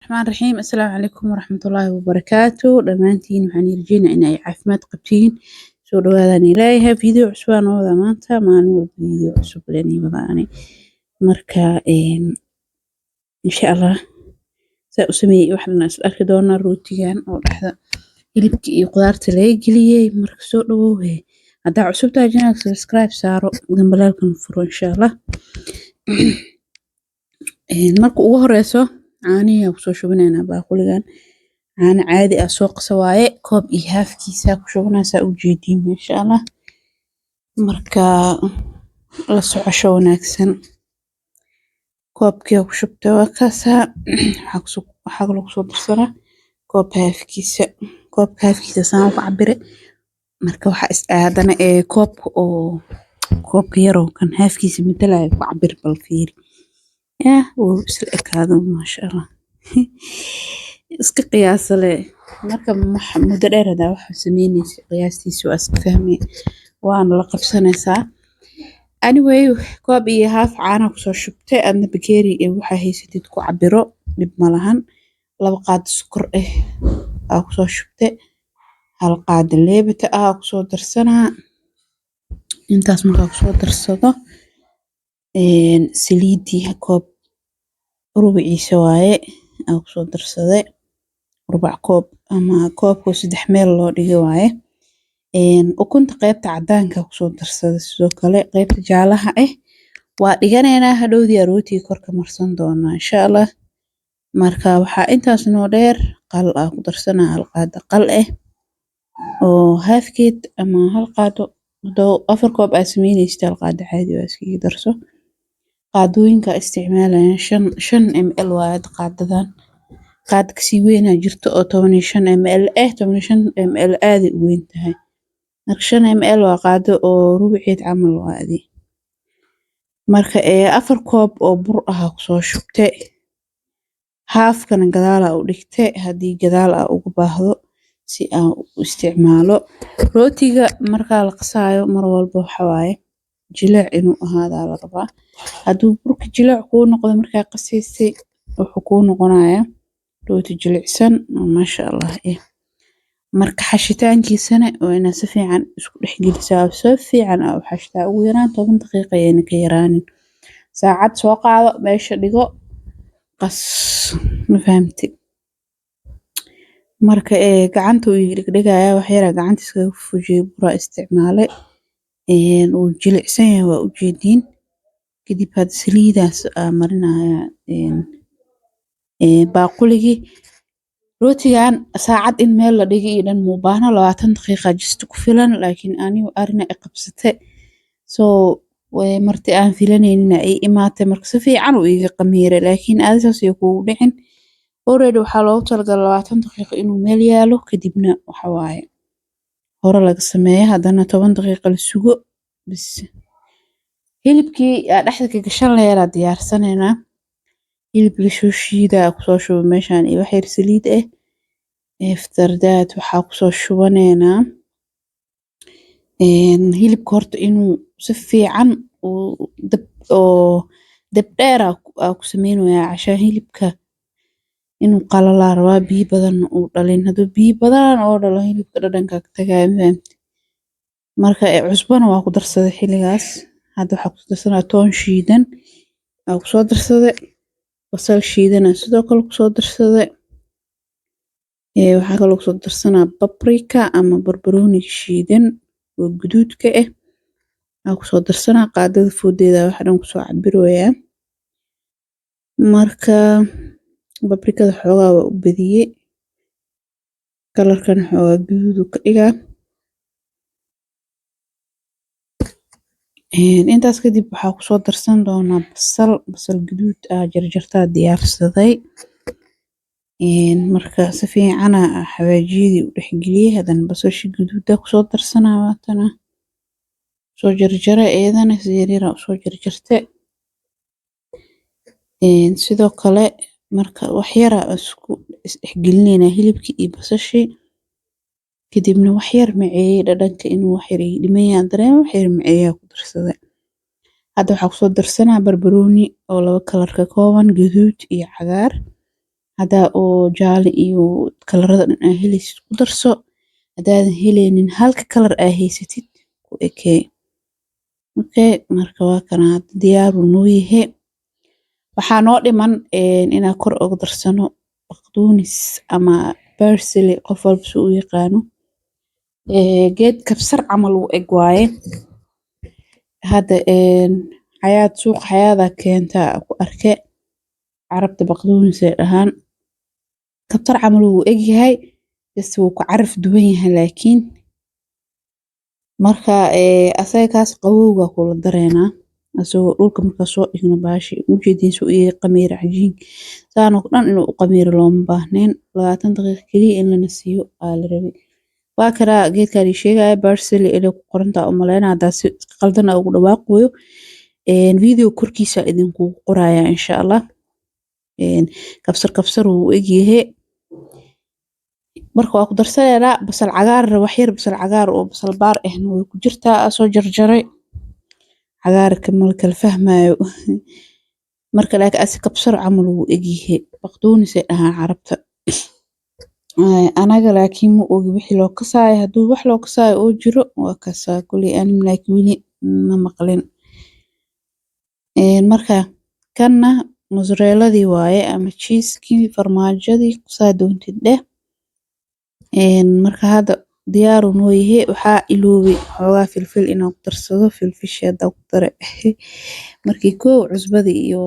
الرحمن الرحيم السلام عليكم ورحمة الله وبركاته دمانتين waxaan rajeyna in ay caafimaad qabtiin soo dhawaadaan ilaahay video cusub aan wada maanta maalin walba video cusub leeni wadaani marka insha Allah saa u sameeyay waxaan is arki doonaa rootigan oo dhaxda hilibka iyo qudaarta laga geliyay marka soo dhawow hadda cusub tahay channel subscribe saaro gambalaalkan furo insha Allah marka ugu horeyso caanihi ku soo shubanaynaa baaquligan caano caadi ah soo qaso waaye koob iyo haafkiisa ku shubanaysaa u jeedin insha Allah marka la socosho wanaagsan koobkii ku shubtay waa kaasa waxa lagu soo darsanaa koob haafkiisa saan ku cabire marka waxa is aadana koobka yar oo kan haafkiisa midalay ku cabir bal fiir wuu isla ekaado maasha Allah iska qiyaas leh marka muddo dheer hada waxa sameynaysa qiyaastiisu waa iska fahmay waana la qabsanaysaa anyway koob iyo haaf caano ku soo shubtay adna bakeeri waxa haysatid ku cabiro dib malahan laba qaad sokor ku soo shubtay hal qaad leebita ku soo darsanaa intaas marka ku soo darsado saliidi koob rubiciisa waaye ku soo darsaday rubac koob ama koobko 3 meel loo dhigay waaye ukunta qaybta cadaanka ku soo darsaday sidoo kale qaybta jaalaha waa dhiganaynaa hadhowdii rootiga korka marsan doona insha Allah marka waxa intaas noo dheer qal ku darsanaa hal qaad qal oo haafkeed ama hal qaado doo afar koob sameynaysta hal qaad caadi waa iska darso qaadooyinka isticmaalayaan 5 ml waa qaadadan qaad kasi weyn jirto oo 15 ml 15 ml aad u weyn tahay marka 5 ml waa qaado oo rubiceed camal waadi marka afar koob oo bur ku soo shubtay haafkana gadaal u dhigtay hadii gadaal ugu baahdo si aan u isticmaalo rootiga marka la qasaayo mar walba waxa waaye jilaac inuu ahaado la rabaa haduu burka jilaac ku noqdo marka qasaysay wuxuu ku noqonayaa rooti jilicsan maasha Allah marka xashitaankiisana waa in si fiican isku dhaxgelisaa si fiican u xashtaa ugu yaraan 10 daqiiqo ayna ka yaraanin saacad soo qaado meesha dhigo qas ma fahamtay marka gacanta uu dhigaya wax yar gacantiisa ku fujiyo bura isticmaalay uu jilicsan yahay waa u jeedin kadib had saliidaas marinaya baaquligi rootigan saacad in meel la dhigay idan mu baahna 20 daqiiqo just ku filan laakiin anigu arina qabsatay way marti aan filanaynin ay imaatay marka si fiican u iga qamiiray laakiin aadaas ay ku dhicin already waxa loo talagalay 20 daqiiqo inuu meel yaalo kadibna waxa waaye hore laga sameeyo hadana 10 daqiiqo la sugo bis hilibkii dhaxda ka gashan lahayd diyaarsanayna hilib la soo shiiday ku soo shubo meeshan iyo wax yar saliid after that waxa ku soo shubanayna hilibka horta inuu si fiican dab dheer ku sameeynayaa cashaan hilibka inuu qalala rabaa biyo badan uu dhalin haduu biyo badan oo dhalo hilibka dhadhanka ka tagay marka cusbana waa ku darsaday xiligaas hadda waxa ku darsanaa toon shiidan ku soo darsaday basal shiidan sidoo kale ku soo darsaday waxa kale ku soo darsanaa paprika ama barbarooni shiidan oo guduudka ku soo darsanaa qaadada foodeeda waxa dhan ku soo cabirooyaa marka paprikada xoogaa waa u badiyay kalarkan xoogaa guduud ka dhigaa intaas kadib waxa ku soo darsan doonaa basal guduud jarjarta diyaarsaday marka si fiican xawaajiyada u dhaxgeliyay hadan basasha guduuda ku soo darsanaa waatana soo jarjaray eedana si yar soo jarjartay sidoo kale marka wax yar isku isdhaxgelinayna hilibka iyo basasha kadibna wax yar maceey dhadhanka inuu wax yar dhimayaan dareen wax yar maceey ku darsaday hadda waxa ku soo darsanaa barbarooni oo laba kalar ka kooban guduud iyo cagaar hadaa oo jaale iyo kalarada dhan aa helaysid ku darso, hadaadan heleynin halka kalar aa haysatid ku ekee. Marka waa kana hada diyaar uu noo yahay. Waxaa noo dhiman inaan kor ugu darsano baqduunis ama parsley qof walba suu u yaqaano. Geed kabsar camal u eg waaye. Hada xayaat suuq xayaada keenta ku arke carabta baqduunis ay dhahaan. Kabsar camal uu eg yahay bas wuu ku caraf duwan yahay laakiin marka asaga kaas qabowga kula dareena asagoo dhulka markaa soo dhigno baashi ujeedin suu yahay qamiir cajiin saan oo dhan inuu u qamiiro looma baahneen 20 daqiiqo kaliya in la nasiiyo aa la rabay. waa karaa geedkaan ii sheegaya parsley inay ku qoran tahay u maleynaa hadaa si qaldan ugu dhawaaqayo video korkiisa idinkugu qoraya insha Allah. kabsar uu u eg yahay. Marka waa ku darsaneynaa basal cagaar wax yar basal cagaar oo basal baar ahna way ku jirtaa soo jarjaray. cagaarka ma kala fahmaayo marka laakiin asi kabsar camal uu eg yahay baqduunis ay dhahaan carabta. anaga laakiin ma ogi wixii loo kasaayo haduu wax loo kasaayo oo jiro waa kasaa kuley ani laakiin weli ma maqlin. marka kana mozzarella-dii waaye ama cheese-kii farmaajadii saa doontid dheh. marka hada diyaar uu noo yahay. waxaa iloobay xoogaa filfil inaan ku darsado filfishi hadaa ku daray markii koow cusbada iyo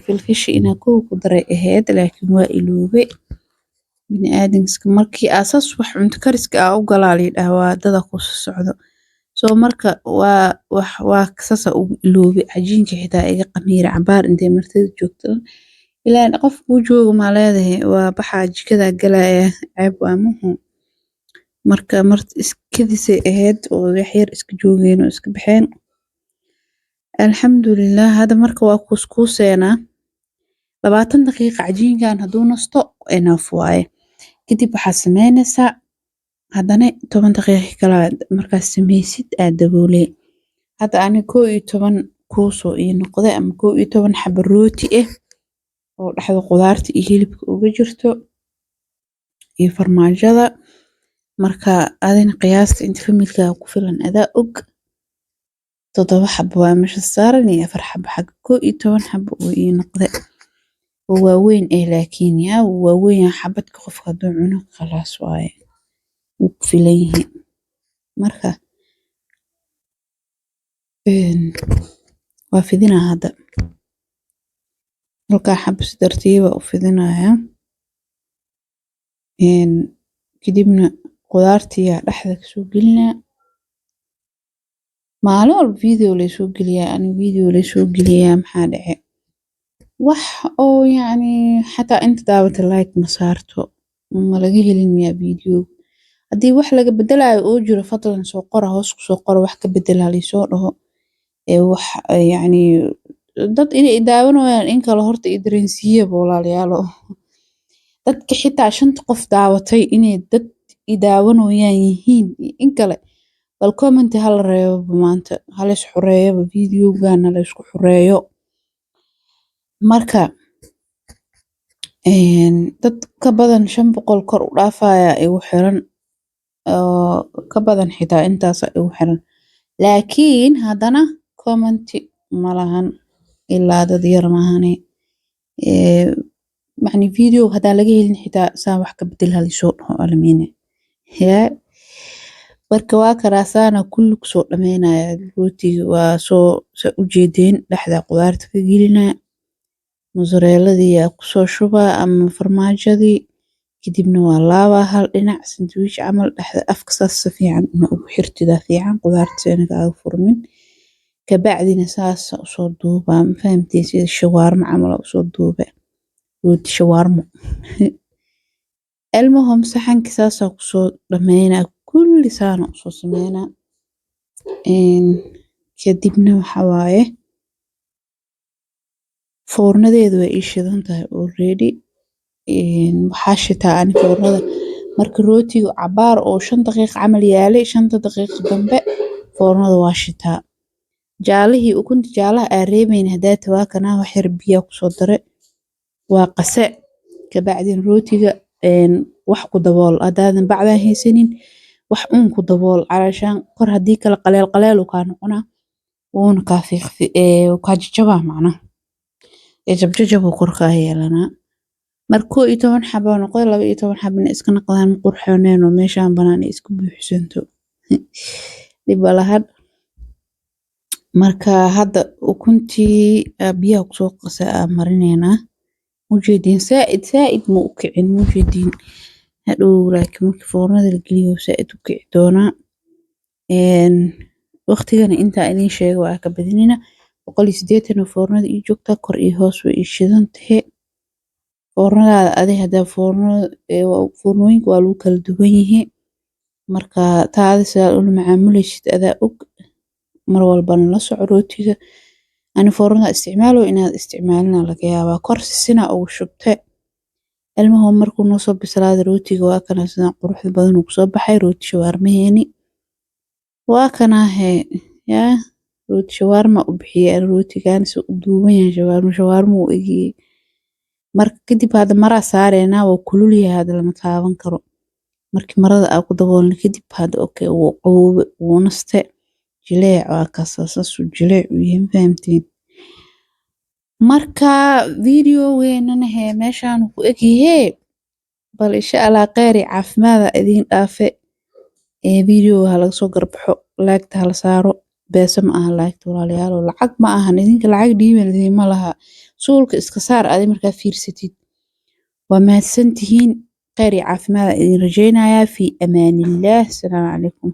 filfishi inaan koow ku daray ahayd laakiin waa iloobay. bini'aadamka markii aasas wax cunto kariska u galaa lidhaha waa dada ku socdo soo marka waa sasa u iloobay cajiinka xitaa iga qamiira cabaar intee martida joogto ilaan qof kuu joogo ma leedahay waa baxaa jikada galaya ceeb waa muhu marka iskadisay ahayd oo wax yar iska joogeen oo iska baxeen. alxamdulillah hada marka waa kuskuuseena 20 daqiiqo cajiinkan haduu nasto enough waaye. kadib waxaa sameynaysaa hadana 10 daqiiqo kala markaad sameysid aad daboole. hada ani 11 kuuso ii noqday ama 11 xabo rooti oo dhaxda qudaarta iyo hilibka uga jirto iyo farmaajada. marka adina qiyaasta inta familka ku filan adaa og 7 xabo waa meesha saaran iyo 4 xabo xaga 11 xabo oo ii noqday. waaweyn laakiin yaa waaweyn xabadka qofka haduu cuno khalaas waaye wuu ku filan yahay. marka waa fidinaa hada halka xabo si tartiib u fidinaya. kadibna qudaartii dhaxda ka soo gelinaa. maalin walba video la soo geliyaa ani video la soo geliyaa maxaa dhace wax oo yani xataa inta daawata like ma saarto ma laga helin miya video. hadii wax laga bedelayo oo jiro fadlan soo qora hoos ku soo qora wax ka bedela li soo dhaho wax yani dad inay daawanayaan in kala horta idrinsiye boolaalyaalo. dadka xitaa 5 qof daawatay inay dad daawanayaan yihiin in kale bal comment hal reebo maanta hal is xoreeyo videogan la isku xoreeyo. marka dad ka badan 500 kor u dhaafaya igu xiran ka badan xitaa intaas igu xiran laakiin hadana comment malahan ilaa dad yar maahane macni video hadaa laga helin xitaa saan wax ka bedel li soo dhaho almiine. marka waa karaasana kullu ku soo dhameynaya rootiga waa soo u jeedeen dhaxda qudaarta ka gelinaa mozzarella-dii ku soo shubaa ama farmaajadii kadibna waa laaba hal dhinac sandwich camal dhaxda afka saas fiican ugu xirtida fiican qudaarta inaga aa furmin ka bacdina saas u soo duubaa ma fahamtay sida shawarma camal u soo duubaa rooti shawarma. المهم saxanka saas ku soo dhameynaa kulli saan u soo sameynaa kadibna waxa waaye foornadeedu way ii shidan tahay already waxaa shitaa ani foornada marka rootiga cabaar oo 5 daqiiqo camal yaalay 5 daqiiqo dambe foornada waa shitaa. jaalihii ukunta jaalaha aa reebayn hadaa waa kana wax yar biyo ku soo daray waa qase kabacdin rootiga wax ku dabool hadaadan bacdan haysanin wax ku dabool calashaan kor hadii kale qaleel uu kaa noqonaa wuuna kaa jajabaa macnaha jajab uu kor kaa yeelanaa marka 11 xabo noqdo 12 xabona iska noqdaan qurxooneen oo meeshaan banaan isku buuxsanto dib malahan marka hadda ukuntii biyaha kusoo qasaa marineynaa ujeedin saaid ma u kicin ujeedin hadhow laakiin markii foornada la geliyo saaid u kici doonaa waqtigana inta idin sheego waa ka badinina 180 oo foornada ii joogta kor iyo hoos way ii shidan tahay foornada adiga hada foornooyinka waa lagu kala duwan yihiin marka taada saa ula macaamuleysid adaa og mar walbana la soco rootiga ani foornada isticmaalo inaad isticmaalina laga yaabaa kor sisina ugu shubtay ilmaha markuu noo soo bislaado rootiga waa kana sida quruxda badan uu soo baxay rooti shawarmaheeni waa kana yaa rooti shawarma u bixiyay rootigan si u duuban yahay shawarma u eegay marka kadib hada mara saareyna waa kulul yahay hada lama taaban karo markii marada aad ku daboolna kadib hada okay wuu naste jileec waa kasaasas jileec u yahay fahamtiin marka video weynana meeshaan ku egyahay bal insha Allah khayr iyo caafimaad idin dhaafe video laga soo garbaxo like hala saaro beesa ma aha like walaalayaal lacag ma aha idinka lacag dhiibay ma laha suulka iska saar adi markaa fiirsatid waa mahadsantihiin khayr iyo caafimaad idin rajeynayaa fi amaanillah assalaamu calaykum